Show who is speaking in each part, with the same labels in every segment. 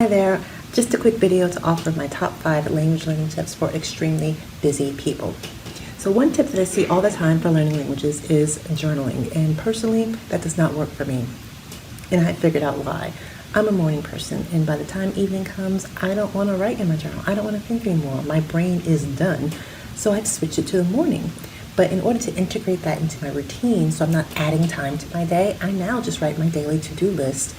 Speaker 1: Hi there, just a quick video to offer my top 5 language learning tips for extremely busy people. So one tip that I see all the time for learning languages is journaling, and personally that does not work for me, and I figured out why. I'm a morning person, and by the time evening comes, I don't want to write in my journal. I don't want to think anymore. My brain is done, so I switch it to the morning. But in order to integrate that into my routine, so I'm not adding time to my day, I now just write my daily to-do list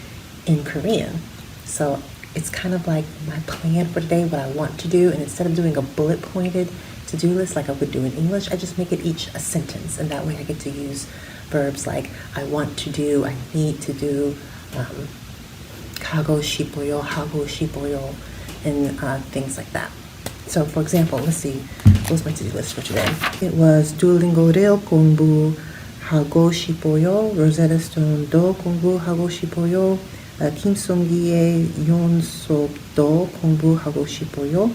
Speaker 1: in Korean. So it's kind of like my plan for the day, what I want to do, and instead of doing a bullet pointed to-do list like I would do in English, I just make it each a sentence, and that way I get to use verbs like I want to do, I need to do, 가고 싶어요, 하고 싶어요, and things like that. So for example, let's see, what was my to-do list for today? It was Duolingo를 공부하고 싶어요, Rosetta Stone도 공부하고 싶어요, 김성기의 연습도 공부하고 싶어요.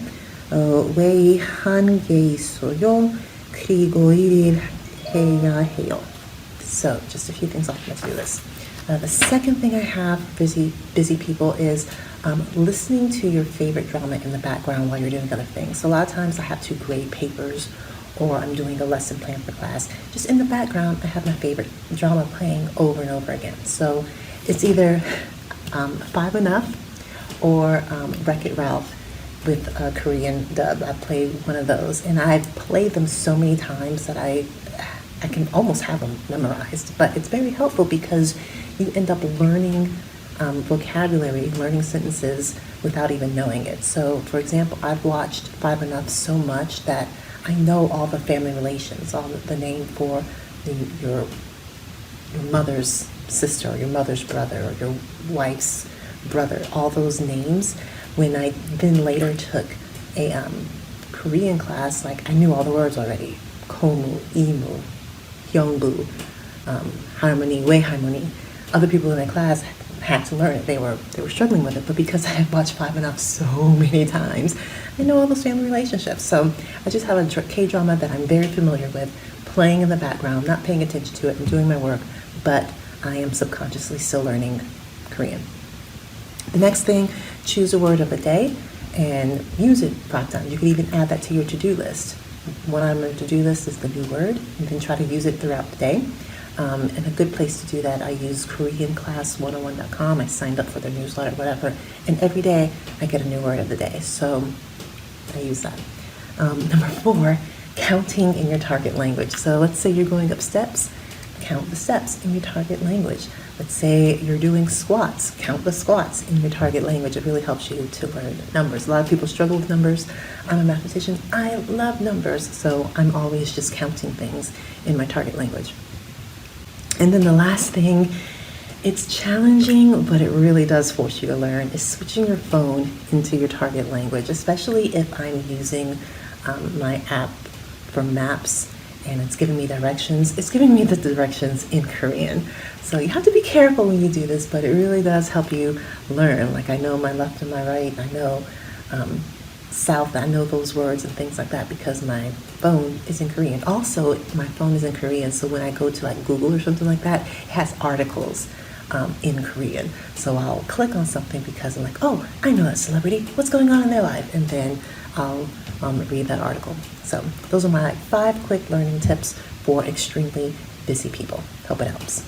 Speaker 1: 웨이 한 개 있어요. 그리고 일일 해야 해요. So, just a few things off my to-do list. The second thing I have for busy people is listening to your favorite drama in the background while you're doing other things. So a lot of times I have to grade papers, or I'm doing a lesson plan for class. Just in the background, I have my favorite drama playing over and over again. So it's either Five Enough or Wreck-It Ralph with a Korean dub. I played one of those, and I've played them so many times that I can almost have them memorized. But it's very helpful because you end up learning vocabulary, learning sentences without even knowing it. So, for example, I've watched Five Enough so much that I know all the family relations, all the name for your mother's sister, or your mother's brother, or your wife's brother, all those names. When I then later took a Korean class, like I knew all the words already. Komu, Imu, Hyungbu, Harmony, Wei Harmony. Other people in my class had to learn it. They were struggling with it, but because I had watched Five Enough so many times, I know all those family relationships. So I just have a K-drama that I'm very familiar with, playing in the background, not paying attention to it and doing my work, but I am subconsciously still learning Korean. The next thing, choose a word of the day and use it 5 times. You could even add that to your to-do list. One on my to-do list is the new word, and then try to use it throughout the day. And a good place to do that, I use KoreanClass101.com. I signed up for their newsletter, whatever, and every day I get a new word of the day. So I use that. Number 4, counting in your target language. So let's say you're going up steps. Count the steps in your target language. Let's say you're doing squats. Count the squats in your target language. It really helps you to learn numbers. A lot of people struggle with numbers. I'm a mathematician. I love numbers, so I'm always just counting things in my target language. And then the last thing, it's challenging, but it really does force you to learn, is switching your phone into your target language, especially if I'm using my app for maps and it's giving me directions. It's giving me the directions in Korean. So you have to be careful when you do this, but it really does help you learn. Like I know my left and my right, I know south, I know those words and things like that because my phone is in Korean. Also, my phone is in Korean, so when I go to like Google or something like that, it has articles in Korean. So I'll click on something because I'm like, oh, I know that celebrity, what's going on in their life? And then I'll read that article. So those are my 5 quick learning tips for extremely busy people. Hope it helps.